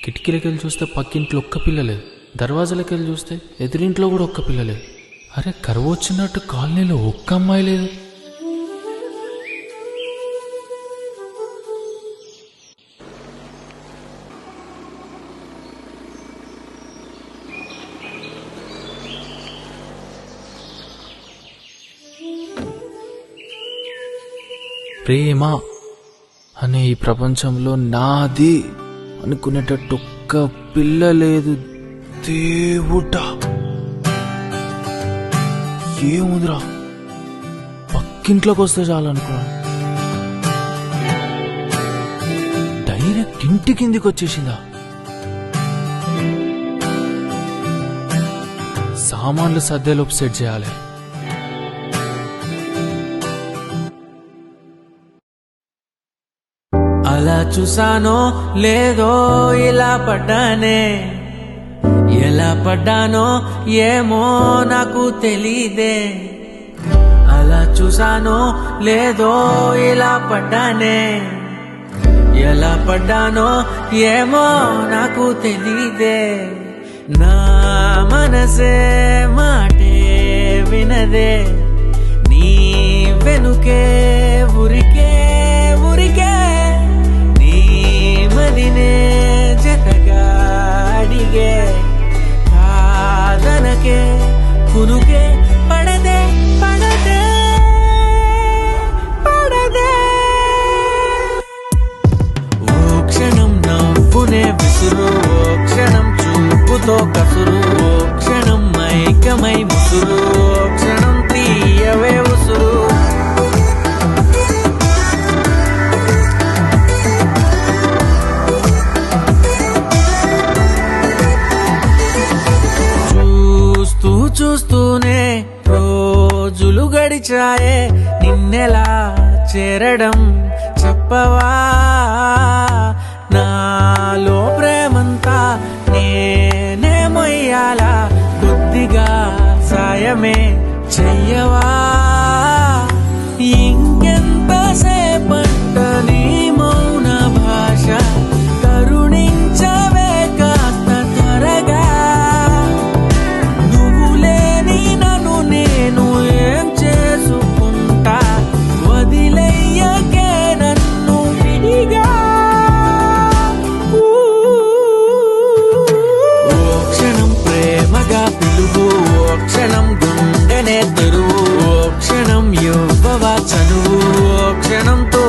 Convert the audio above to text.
కిటికీలకి వెళ్ళి చూస్తే పక్కింట్లో ఒక్క పిల్ల లేదు, దర్వాజాలకి వెళ్ళి చూస్తే ఎదురింట్లో కూడా ఒక్క పిల్ల లేదు. అరే కరువు వచ్చినట్టు కాలనీలో ఒక్క అమ్మాయి లేదు. ప్రేమ అనే ఈ ప్రపంచంలో నాది అనుకునేటట్టు ఒక్క పిల్ల లేదు. దేవుడా ఏముందిరా, పక్కింట్లోకి వస్తే చాలు అనుకున్నా, డైరెక్ట్ ఇంటి కిందికి వచ్చేసిందా. సామాన్లు సర్దేలోపు సెట్ చేయాలి. అలా చూసానో లేదో ఇలా పడ్డానే, ఎలా పడ్డానో ఏమో నాకు తెలీదే. అలా చూసానో లేదో ఇలా పడ్డానే, ఎలా పడ్డానో ఏమో నాకు తెలీదే. నా మనసే మాటే వినదే, నీ వెనుకే ఉరికే ఉరికే, మదినే జతగా అడిగే, కాదనకే కునుకే పడదే పడదే పడదే. ఓ క్షణం నవ్వునే విసురు, ఓ క్షణం చూపుతో కసురు, ఓ క్షణం మైకమై ముసురు, ఓ క్షణం తీయవే ఉసురు. చూస్తూనే రోజులు గడిచాయే, నిన్నెలా చేరడం చెప్పవా. నాలో ప్రేమంతా నేనే మొయ్యాలా, కొద్దిగా సాయమే చెయ్యవా. ఇంకెంతసేపంట నీ మౌన భాష, కరుణించవే కాస్త త్వరగా. క్షణం గుండెనే తెరువు, ఓ క్షణం యువవా చనువు, ఓ క్షణంతో